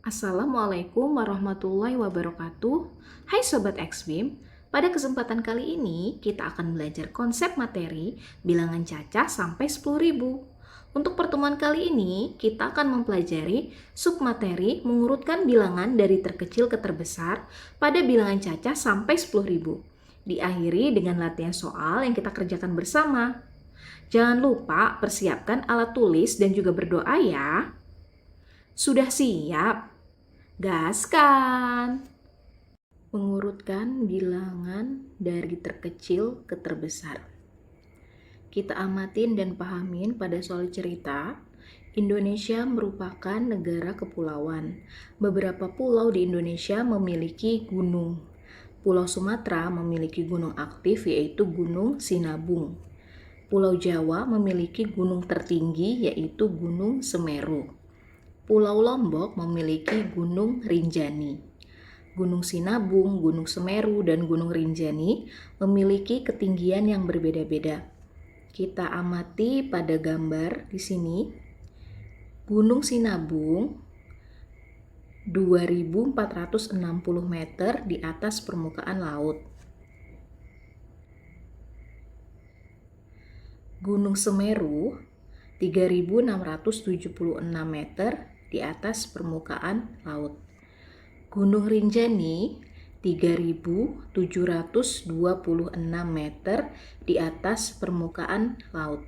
Assalamualaikum warahmatullahi wabarakatuh. Hai Sobat Xbim, pada kesempatan kali ini kita akan belajar konsep materi bilangan cacah sampai 10.000. Untuk pertemuan kali ini, kita akan mempelajari submateri mengurutkan bilangan dari terkecil ke terbesar pada bilangan cacah sampai 10.000. Diakhiri dengan latihan soal yang kita kerjakan bersama. Jangan lupa persiapkan alat tulis dan juga berdoa ya. Sudah siap? Gaskan! Mengurutkan bilangan dari terkecil ke terbesar. Kita amatin dan pahamin pada soal cerita. Indonesia merupakan negara kepulauan. Beberapa pulau di Indonesia memiliki gunung. Pulau Sumatera memiliki gunung aktif yaitu Gunung Sinabung. Pulau Jawa memiliki gunung tertinggi yaitu Gunung Semeru. Pulau Lombok memiliki Gunung Rinjani. Gunung Sinabung, Gunung Semeru, dan Gunung Rinjani memiliki ketinggian yang berbeda-beda. Kita amati pada gambar di sini. Gunung Sinabung 2.460 meter di atas permukaan laut. Gunung Semeru 3.676 meter di atas permukaan laut. Gunung Rinjani 3.726 meter di atas permukaan laut.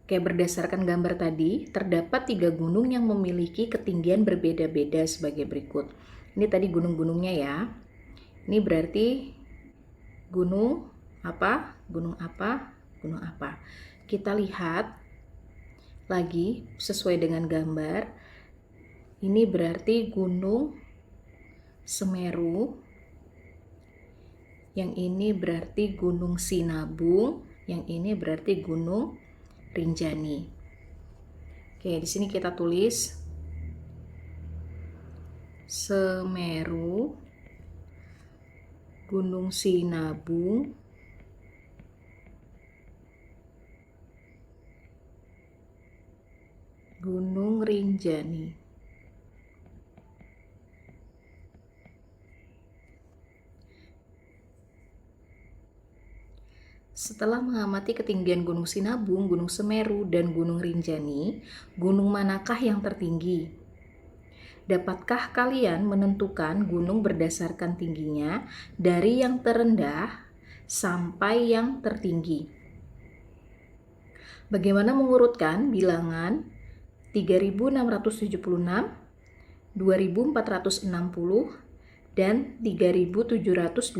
Oke, berdasarkan gambar tadi, terdapat 3 gunung yang memiliki ketinggian berbeda-beda sebagai berikut. Ini tadi gunung-gunungnya ya. Ini berarti gunung apa, gunung apa, gunung apa. Kita lihat lagi sesuai dengan gambar. Ini berarti Gunung Semeru. Yang ini berarti Gunung Sinabung. Yang ini berarti Gunung Rinjani. Oke, di sini kita tulis Semeru, Gunung Sinabung, Gunung Rinjani. Setelah mengamati ketinggian Gunung Sinabung, Gunung Semeru, dan Gunung Rinjani, gunung manakah yang tertinggi? Dapatkah kalian menentukan gunung berdasarkan tingginya dari yang terendah sampai yang tertinggi? Bagaimana mengurutkan bilangan 3.676, 2.460, dan 3.726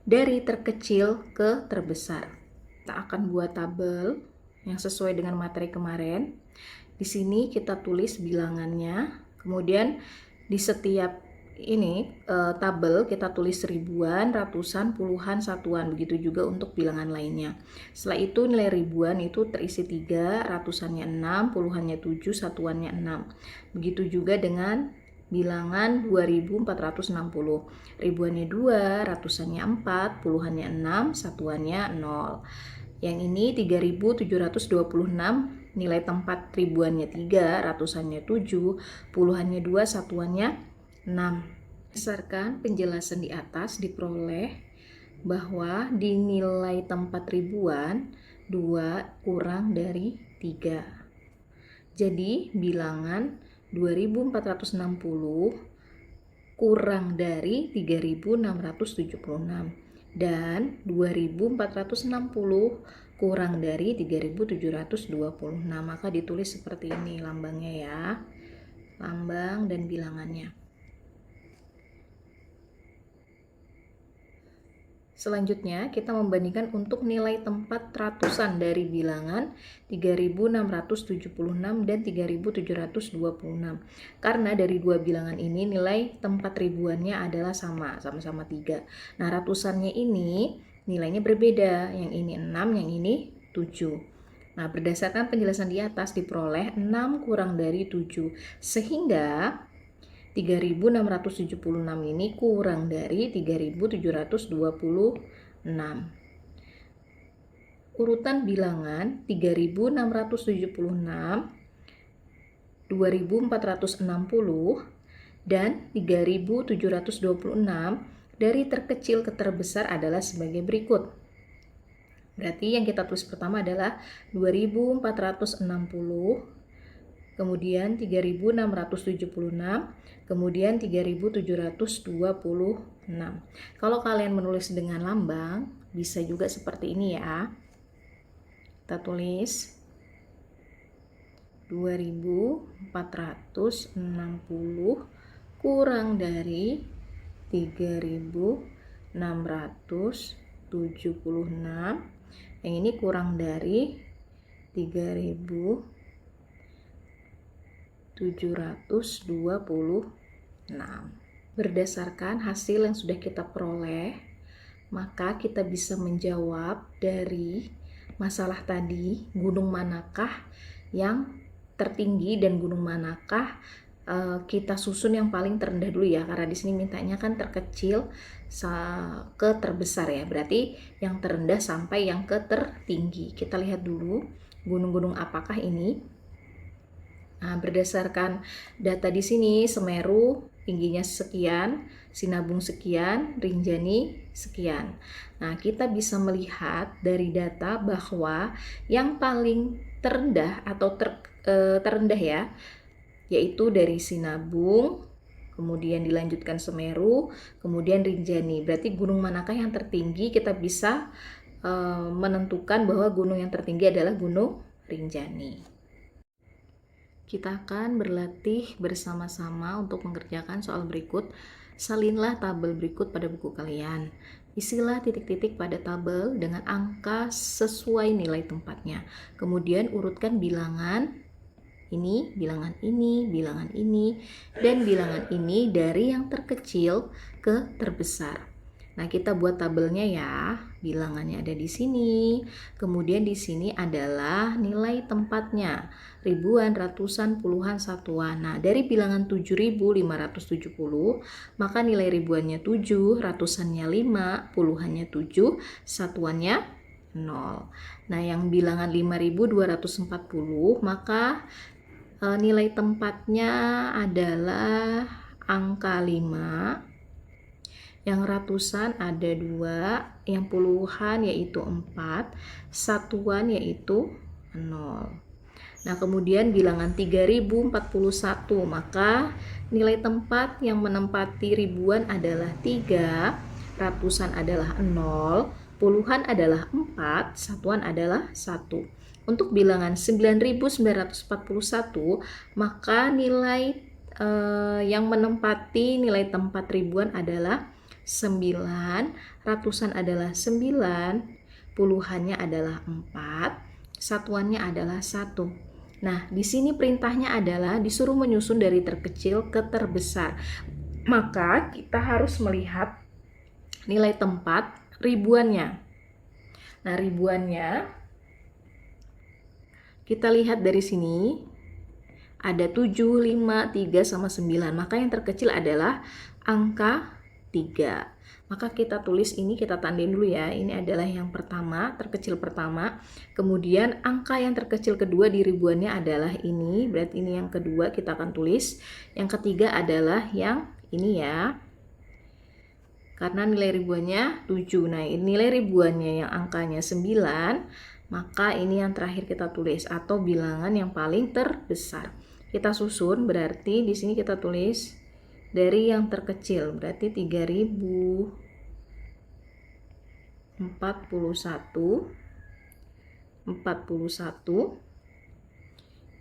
dari terkecil ke terbesar? Kita akan buat tabel yang sesuai dengan materi kemarin. Di sini kita tulis bilangannya. Kemudian di setiap ini tabel kita tulis ribuan, ratusan, puluhan, satuan. Begitu juga untuk bilangan lainnya. Setelah itu nilai ribuan itu terisi 3, ratusannya 6, puluhannya 7, satuannya 6. Begitu juga dengan bilangan 2.460. Ribuannya 2, ratusannya 4, puluhannya 6, satuannya 0. Yang ini 3.726, nilai tempat ribuannya 3, ratusannya 7, puluhannya 2, satuannya 6. Berdasarkan penjelasan di atas diperoleh bahwa di nilai tempat ribuan 2 kurang dari 3. Jadi bilangan 2.460 kurang dari 3.676 dan 2.460 kurang dari 3.726. Maka ditulis seperti ini lambangnya ya, lambang dan bilangannya. Selanjutnya kita membandingkan untuk nilai tempat ratusan dari bilangan 3.676 dan 3.726. Karena dari dua bilangan ini nilai tempat ribuannya adalah sama-sama 3. Nah, ratusannya ini nilainya berbeda. Yang ini 6, yang ini 7. Nah, berdasarkan penjelasan di atas diperoleh 6 kurang dari 7. Sehingga 3.676 ini kurang dari 3.726. urutan bilangan 3676, 2460, dan 3726 dari terkecil ke terbesar adalah sebagai berikut. Berarti yang kita tulis pertama adalah 2460, kemudian 3676, kemudian 3726. Kalau kalian menulis dengan lambang, bisa juga seperti ini ya. Kita tulis 2460 kurang dari 3676, yang ini kurang dari 3726. Berdasarkan hasil yang sudah kita peroleh, maka kita bisa menjawab dari masalah tadi, gunung manakah yang tertinggi dan gunung manakah kita susun yang paling terendah dulu ya, karena di sini mintanya kan terkecil ke terbesar ya, berarti yang terendah sampai yang ke tertinggi. Kita lihat dulu gunung-gunung apakah ini. Nah, berdasarkan data di sini, Semeru tingginya sekian, Sinabung sekian, Rinjani sekian. Nah, kita bisa melihat dari data bahwa yang paling terendah atau terendah ya, yaitu dari Sinabung, kemudian dilanjutkan Semeru, kemudian Rinjani. Berarti gunung manakah yang tertinggi? Kita bisa menentukan bahwa gunung yang tertinggi adalah Gunung Rinjani. Kita akan berlatih bersama-sama untuk mengerjakan soal berikut. Salinlah tabel berikut pada buku kalian. Isilah titik-titik pada tabel dengan angka sesuai nilai tempatnya. Kemudian urutkan bilangan ini, bilangan ini, bilangan ini, dan bilangan ini dari yang terkecil ke terbesar. Nah, kita buat tabelnya ya. Bilangannya ada di sini. Kemudian di sini adalah nilai tempatnya. Ribuan, ratusan, puluhan, satuan. Nah, dari bilangan 7.570, maka nilai ribuannya 7, ratusannya 5, puluhannya 7, satuannya 0. Nah, yang bilangan 5.240, maka nilai tempatnya adalah angka 5. Yang ratusan ada 2, yang puluhan yaitu 4, satuan yaitu 0. Nah, kemudian bilangan 3041, maka nilai tempat yang menempati ribuan adalah 3, ratusan adalah 0, puluhan adalah 4, satuan adalah 1. Untuk bilangan 9941, maka nilai yang menempati nilai tempat ribuan adalah 9, ratusan adalah 9, puluhannya adalah 4, satuannya adalah 1. Nah, di sini perintahnya adalah disuruh menyusun dari terkecil ke terbesar. Maka kita harus melihat nilai tempat ribuannya. Nah, ribuannya kita lihat dari sini ada 7, 5, 3, sama 9. Maka yang terkecil adalah angka 3. Maka kita tulis ini, kita tandain dulu ya. Ini adalah yang pertama, terkecil pertama. Kemudian angka yang terkecil kedua di ribuannya adalah ini. Berarti ini yang kedua kita akan tulis. Yang ketiga adalah yang ini ya. Karena nilai ribuannya 7. Nah, nilai ribuannya yang angkanya 9, maka ini yang terakhir kita tulis atau bilangan yang paling terbesar. Kita susun, berarti di sini kita tulis dari yang terkecil, berarti 3041.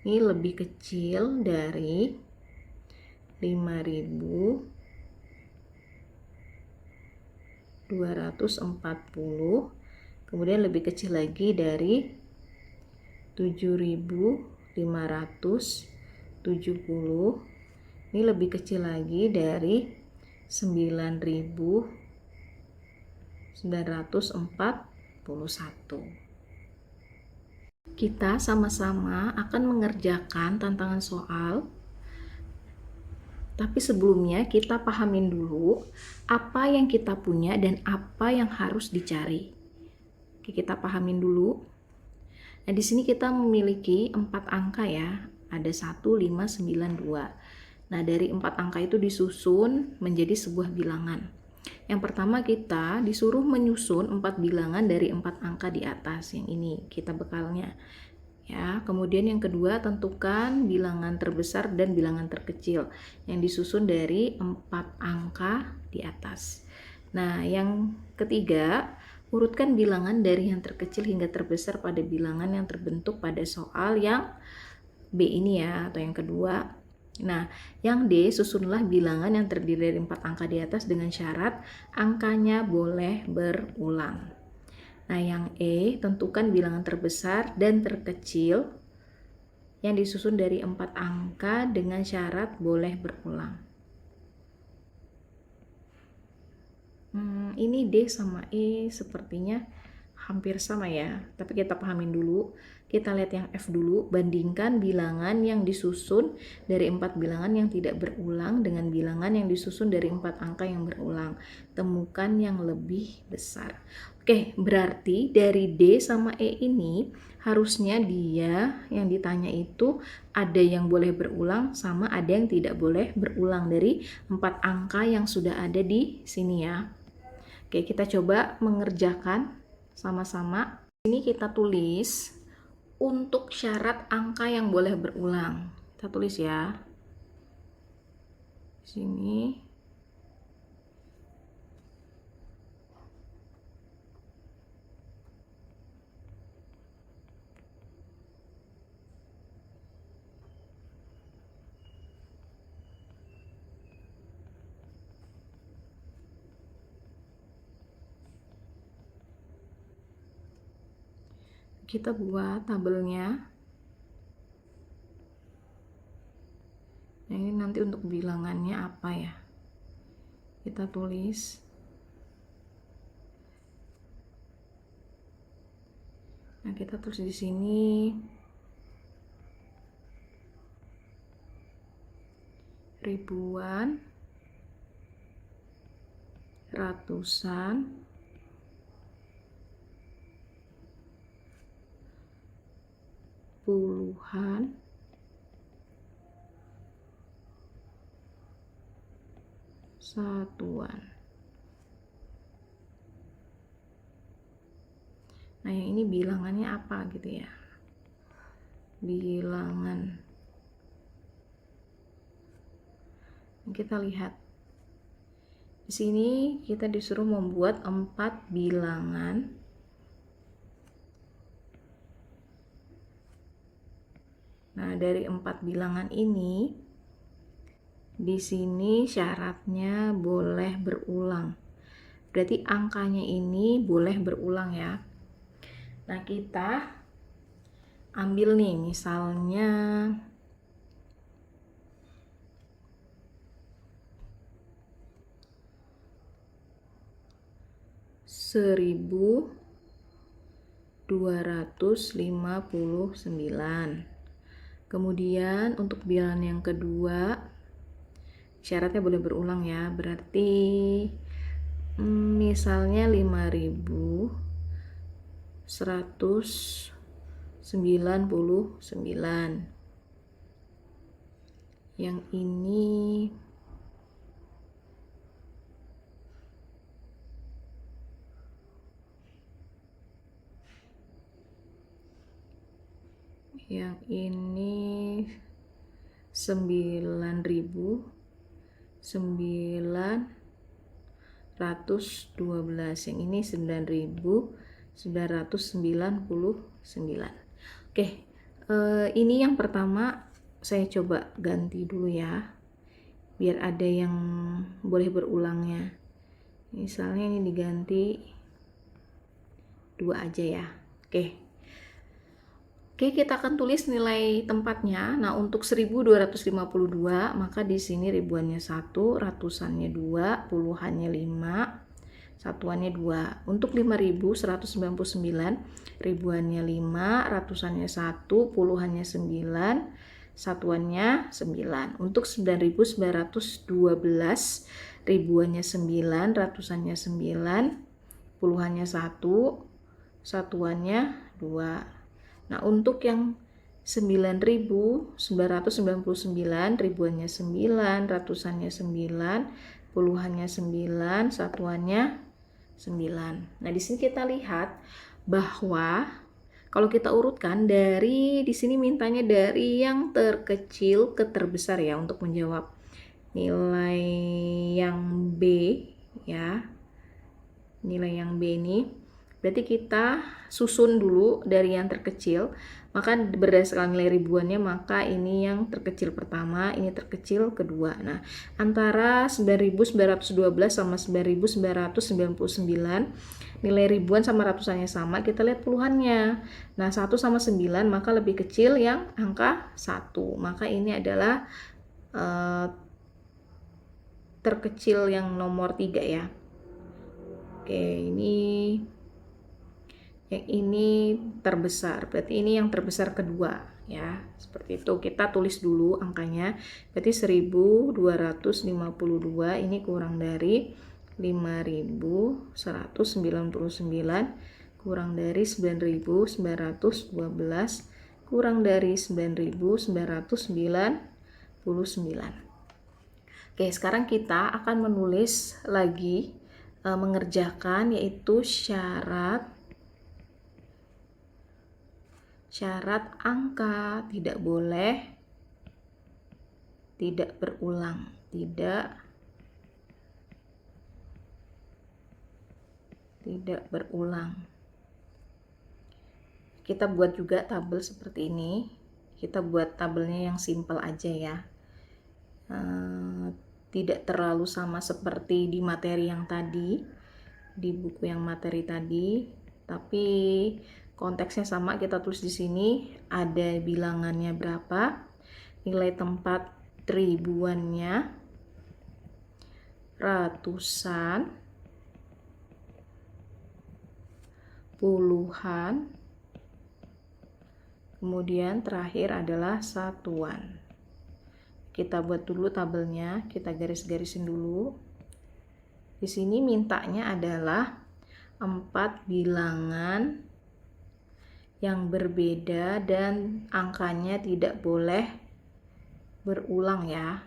Ini lebih kecil dari 5.240, kemudian lebih kecil lagi dari 7.570. Ini lebih kecil lagi dari 9.941. Kita sama-sama akan mengerjakan tantangan soal. Tapi sebelumnya kita pahamin dulu apa yang kita punya dan apa yang harus dicari. Oke, kita pahamin dulu. Nah, di sini kita memiliki 4 angka ya. Ada 1, 5, 9, 2. Nah, dari 4 angka itu disusun menjadi sebuah bilangan. Yang pertama kita disuruh menyusun 4 bilangan dari 4 angka di atas. Yang ini kita bekalnya. Ya, kemudian yang kedua tentukan bilangan terbesar dan bilangan terkecil yang disusun dari 4 angka di atas. Nah, yang ketiga, urutkan bilangan dari yang terkecil hingga terbesar pada bilangan yang terbentuk pada soal yang B ini ya, atau yang kedua. Nah, yang D, susunlah bilangan yang terdiri dari 4 angka di atas dengan syarat angkanya boleh berulang. Nah, yang E, tentukan bilangan terbesar dan terkecil yang disusun dari 4 angka dengan syarat boleh berulang. Ini D sama E sepertinya hampir sama ya, tapi kita pahamin dulu. Kita lihat yang F dulu, bandingkan bilangan yang disusun dari 4 bilangan yang tidak berulang dengan bilangan yang disusun dari 4 angka yang berulang. Temukan yang lebih besar. Oke, berarti dari D sama E ini harusnya dia yang ditanya itu ada yang boleh berulang sama ada yang tidak boleh berulang dari 4 angka yang sudah ada di sini ya. Oke, kita coba mengerjakan sama-sama. Ini kita tulis untuk syarat angka yang boleh berulang. Kita tulis ya. Di sini. Kita buat tabelnya. Nah, ini nanti untuk bilangannya apa ya? Kita tulis. Nah, kita tulis di sini ribuan, ratusan, puluhan, satuan. Nah, yang ini bilangannya apa gitu ya? Bilangan. Kita lihat. Di sini kita disuruh membuat 4 bilangan. Nah, dari 4 bilangan ini di sini syaratnya boleh berulang. Berarti angkanya ini boleh berulang ya. Nah, kita ambil nih misalnya 1259. Kemudian untuk bilangan yang kedua syaratnya boleh berulang ya. Berarti misalnya 5199. Yang ini yang ini 9.912, yang ini 9.999. Oke, ini yang pertama saya coba ganti dulu ya, biar ada yang boleh berulangnya. Misalnya ini diganti 2 aja ya. Oke, kita akan tulis nilai tempatnya. Nah, untuk 1252, maka di sini ribuannya 1, ratusannya 2, puluhannya 5, satuannya 2. Untuk 5199, ribuannya 5, ratusannya 1, puluhannya 9, satuannya 9. Untuk 9912, ribuannya 9, ratusannya 9, puluhannya 1, satuannya 2. Nah, untuk yang 9.999, ribuannya 9, ratusannya 9, puluhannya 9, satuannya 9. Nah, di sini kita lihat bahwa kalau kita urutkan dari di sini mintanya dari yang terkecil ke terbesar ya untuk menjawab nilai yang B ya. Nilai yang B ini berarti kita susun dulu dari yang terkecil, maka berdasarkan nilai ribuannya maka ini yang terkecil pertama, ini terkecil kedua. Nah, antara 9.912 sama 9.999 nilai ribuan sama ratusannya sama, kita lihat puluhannya. Nah, 1 sama 9 maka lebih kecil yang angka 1, maka ini adalah terkecil yang nomor 3 ya. Oke, yang ini terbesar, berarti ini yang terbesar kedua ya. Seperti itu, kita tulis dulu angkanya. Berarti 1252 ini kurang dari 5.199 kurang dari 9.912 kurang dari 9.999. Oke, sekarang kita akan menulis lagi mengerjakan yaitu syarat angka tidak boleh tidak berulang, tidak berulang. Kita buat juga tabel seperti ini. Kita buat tabelnya yang simple aja ya, tidak terlalu sama seperti di materi yang tadi, di buku yang materi tadi, tapi konteksnya sama. Kita tulis di sini ada bilangannya berapa, nilai tempat ribuannya, ratusan, puluhan, kemudian terakhir adalah satuan. Kita buat dulu tabelnya, kita garis-garisin dulu. Di sini mintanya adalah 4 bilangan yang berbeda dan angkanya tidak boleh berulang ya.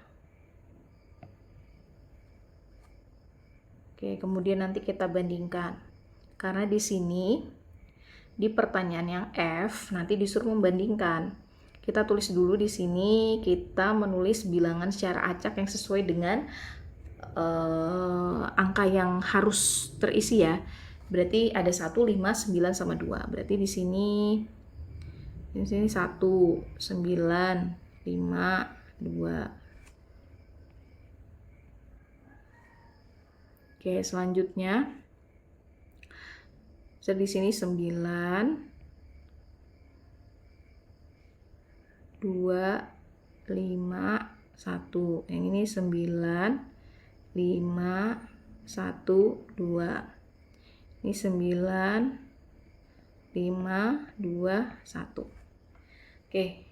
Oke, kemudian nanti kita bandingkan. Karena di sini di pertanyaan yang F nanti disuruh membandingkan. Kita tulis dulu di sini, kita menulis bilangan secara acak yang sesuai dengan angka yang harus terisi ya. Berarti ada 1, 5, 9 sama 2. Berarti di sini 1, 9, 5, 2. Oke, selanjutnya di sini 9, 2, 5, 1. Yang ini 9, 5, 1, 2. Ini 9, 5, 2, 1. Oke,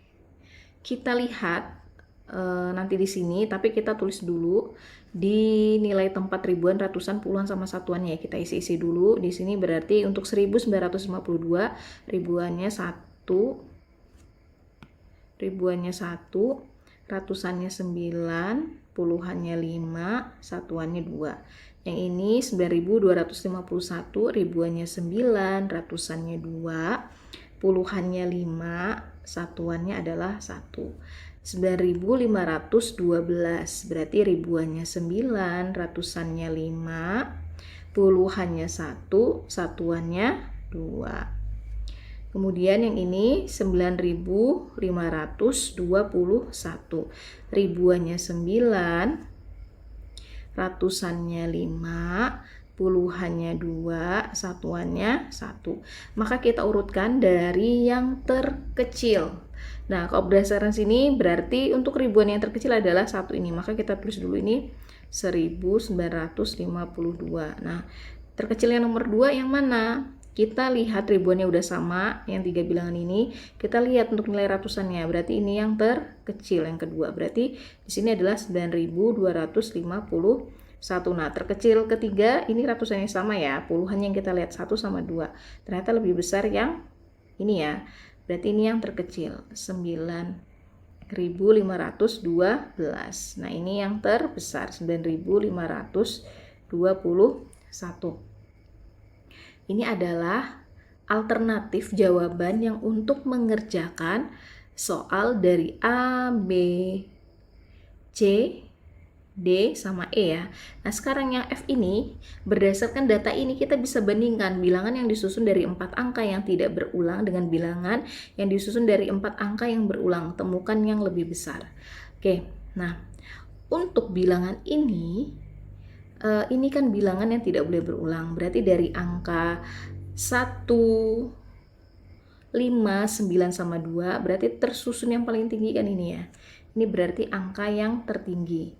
kita lihat nanti di sini, tapi kita tulis dulu di nilai tempat ribuan, ratusan, puluhan sama satuannya ya. Kita isi dulu. Di sini berarti untuk 1952 ribuannya 1, ratusannya 9, puluhannya 5, satuannya 2. Yang ini 9.251 ribuannya 9, ratusannya 2, puluhannya 5, satuannya adalah 1. 9.512 berarti ribuannya 9, ratusannya 5, puluhannya 1, satuannya 2. Kemudian yang ini 9.521 ribuannya 9, ratusannya 5, puluhannya 2, satuannya 1. Maka kita urutkan dari yang terkecil. Nah, kalau berdasarkan sini berarti untuk ribuan yang terkecil adalah 1 ini. Maka kita tulis dulu ini 1952. Nah, terkecil yang nomor 2 yang mana? Kita lihat ribuannya udah sama, yang 3 bilangan ini. Kita lihat untuk nilai ratusannya, berarti ini yang terkecil, yang kedua. Berarti di sini adalah 9.251. 1. Nah, terkecil ketiga ini ratusannya sama ya, puluhan yang kita lihat 1 sama 2. Ternyata lebih besar yang ini ya. Berarti ini yang terkecil, 9.512. Nah, ini yang terbesar, 9.521. Ini adalah alternatif jawaban yang untuk mengerjakan soal dari A, B, C, D sama E ya. Nah, sekarang yang F ini, berdasarkan data ini kita bisa bandingkan bilangan yang disusun dari 4 angka yang tidak berulang dengan bilangan yang disusun dari 4 angka yang berulang. Temukan yang lebih besar. Oke, nah untuk bilangan ini kan bilangan yang tidak boleh berulang. Berarti dari angka 1, 5, 9 sama 2, berarti tersusun yang paling tinggi kan ini ya. Ini berarti angka yang tertinggi.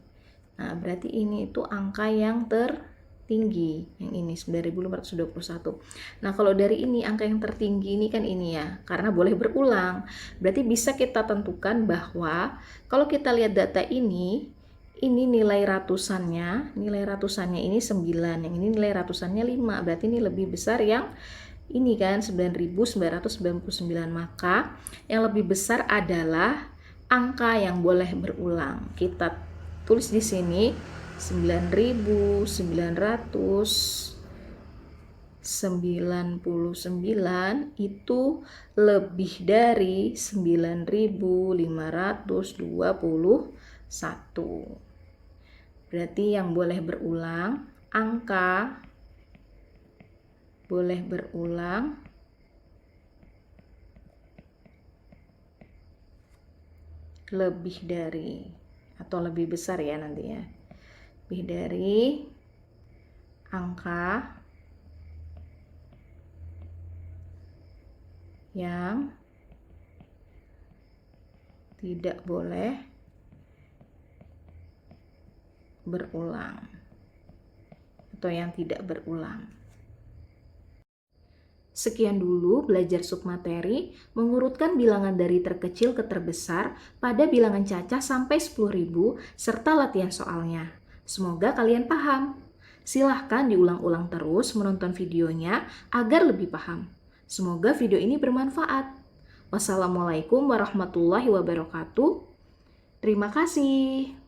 Nah, berarti ini itu angka yang tertinggi, yang ini 9.521. Nah, kalau dari ini angka yang tertinggi ini kan ini ya, karena boleh berulang. Berarti bisa kita tentukan bahwa kalau kita lihat data ini nilai ratusannya ini 9, yang ini nilai ratusannya 5. Berarti ini lebih besar yang ini kan 9.999. Maka yang lebih besar adalah angka yang boleh berulang. Kita tulis di sini 9.999 itu lebih dari 9.521. Berarti yang boleh berulang, angka boleh berulang lebih dari atau lebih besar ya nantinya, lebih dari angka yang tidak boleh berulang atau yang tidak berulang. Sekian dulu belajar submateri mengurutkan bilangan dari terkecil ke terbesar pada bilangan cacah sampai 10.000 serta latihan soalnya. Semoga kalian paham. Silahkan diulang-ulang terus menonton videonya agar lebih paham. Semoga video ini bermanfaat. Wassalamualaikum warahmatullahi wabarakatuh. Terima kasih.